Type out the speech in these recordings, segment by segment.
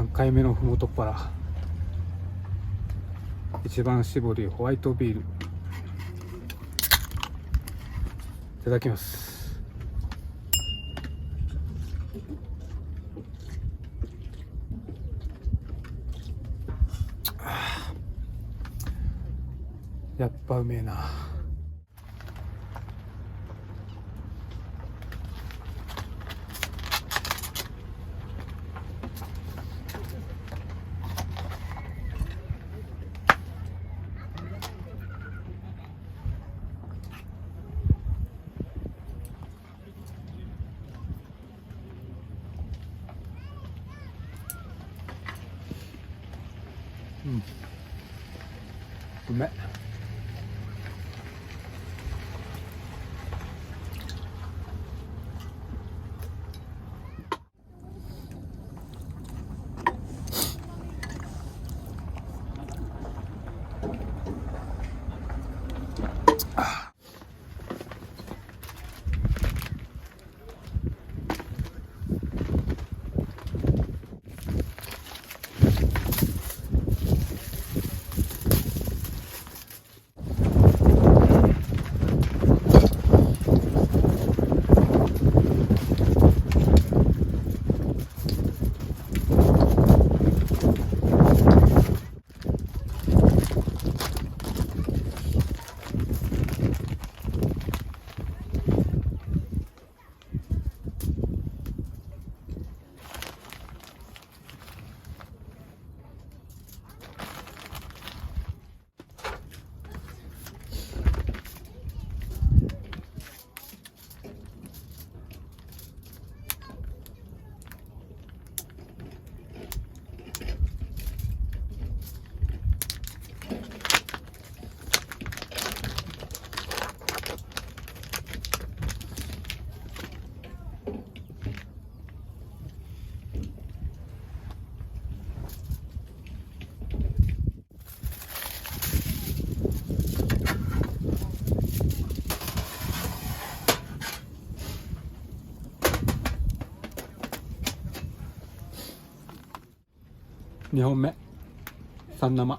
3回目のふもとっぱら一番搾りホワイトビールいただきます。やっぱうめえな。うめっ。2本目3生。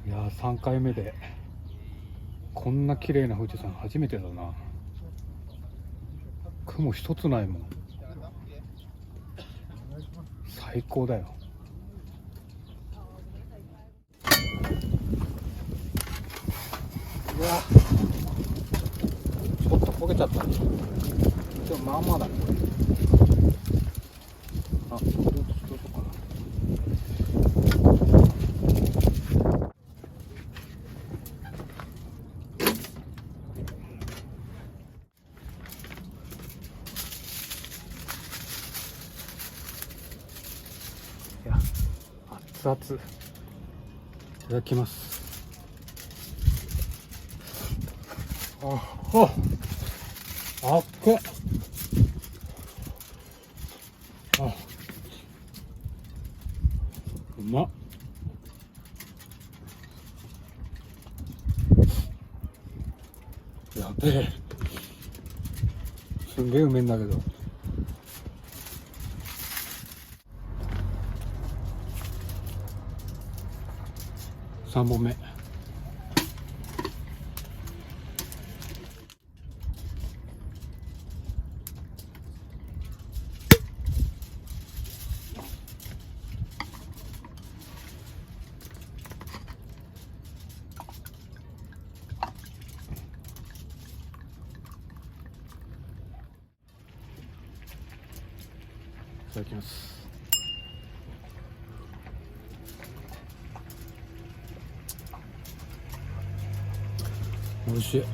いやー3回目でこんな綺麗な富士山初めてだな。雲一つないもん。最高だよ。うわちょっと焦げちゃったね。でもまあまあだね。あ、どうしようかな。いや熱々いただきます。あっけ。うまっ。やべえ。すんげえうめえんだけど。3本目。いただきます。おいしい。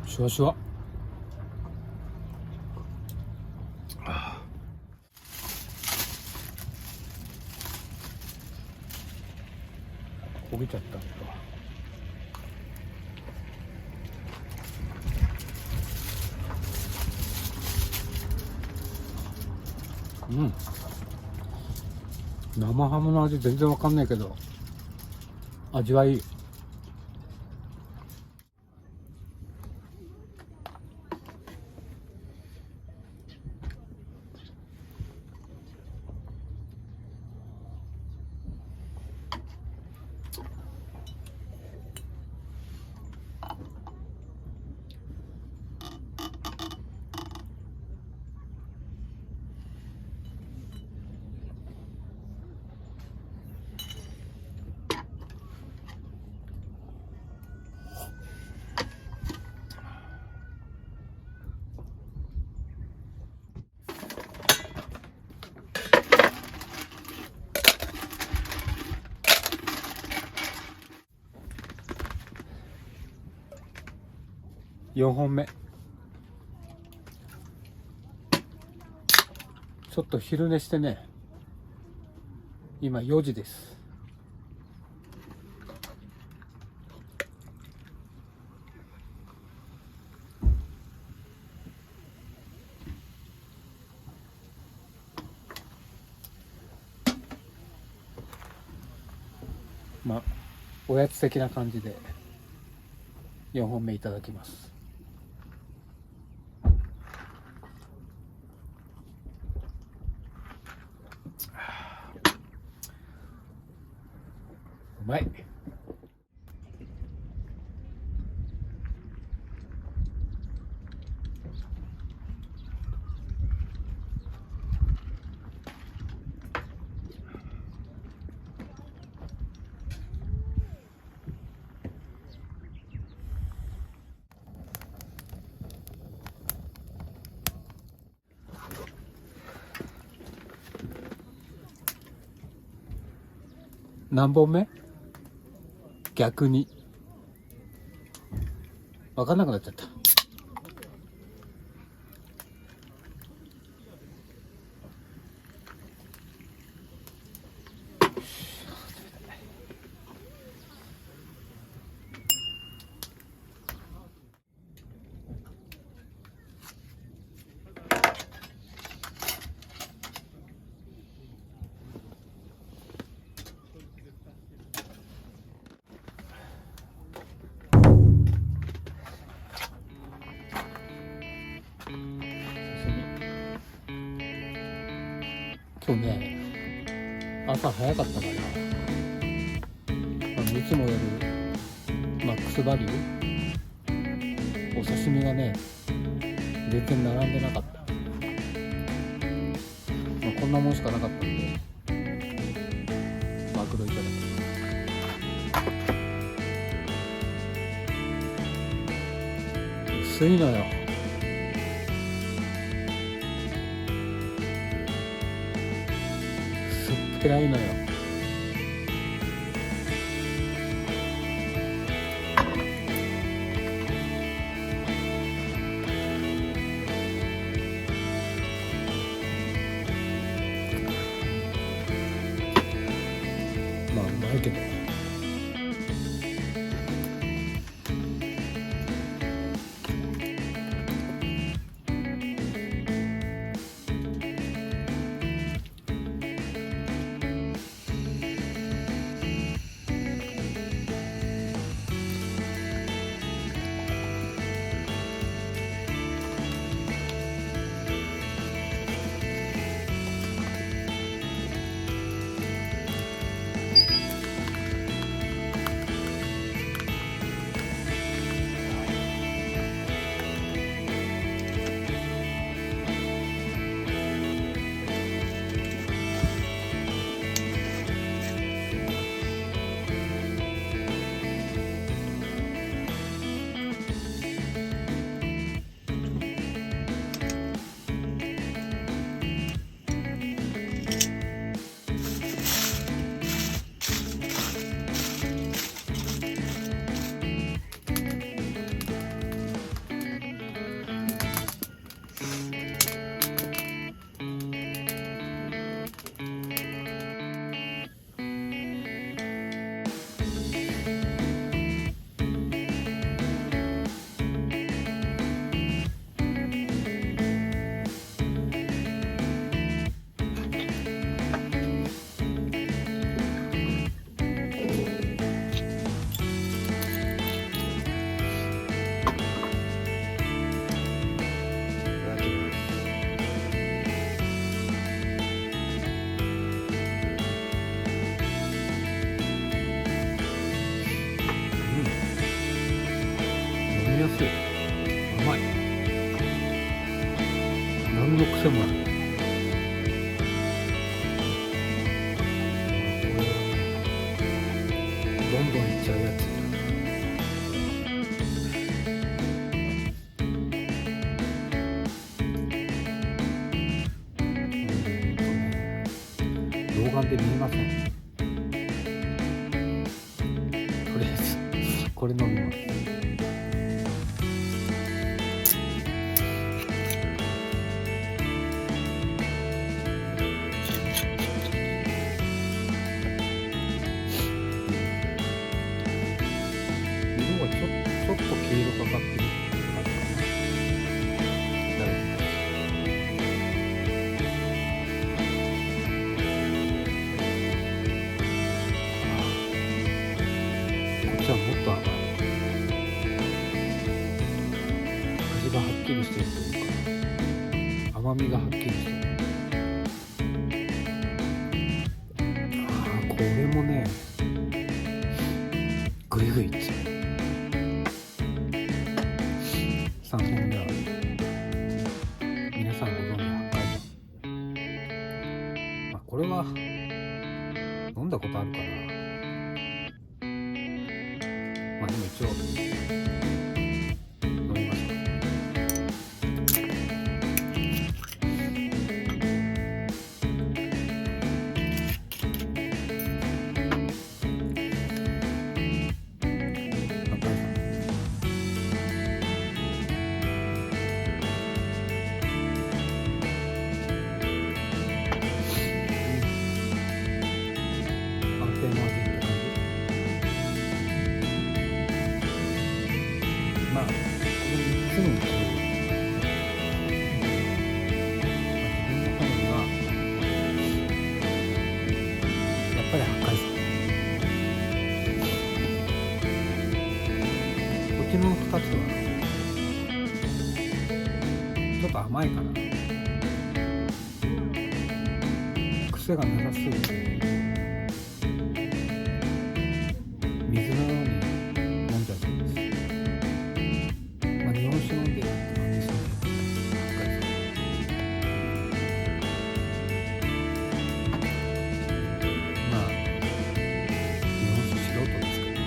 シュワシュワ。焦げちゃったんだ。生ハムの味全然わかんないけど味はいい。4本目。ちょっと昼寝してね、今4時です。まあおやつ的な感じで4本目いただきます。うまい。何本目？逆に分かんなくなっちゃった。今日ね、朝早かったから、いつもよりマックスバリューお刺身がね全然並んでなかった。こんなもんしかなかったんでマクロいただきます。薄いのよ。薄っぺらいのよ。まあうまいけど。もらう。どんどんいっちゃうやつ。老眼で見えません。とりあえずこれ飲みます。色がちょっと黄色がかってる感じかな。こっちはもっと甘い。味がはっきりしてるというか、甘みがはっきりしてる。これもね、グイグイいっちゃう。3本目は皆さんご存知八海山。これは飲んだことあるかな。でも一応飲みましょう。こっちの2つはちょっと甘いかな。癖がなさすぎて水のように飲んじゃうんです。日本酒飲んでるって感じですね。日本酒素人ですけど。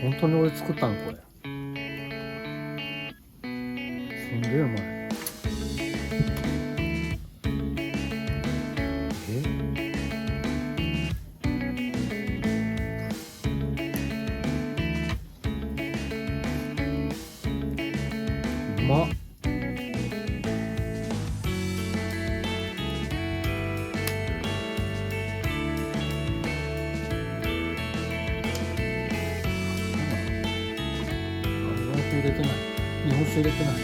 本当に俺作ったのこれ。すんげえうまい。うまっ。入れてない。日本酒入れてない。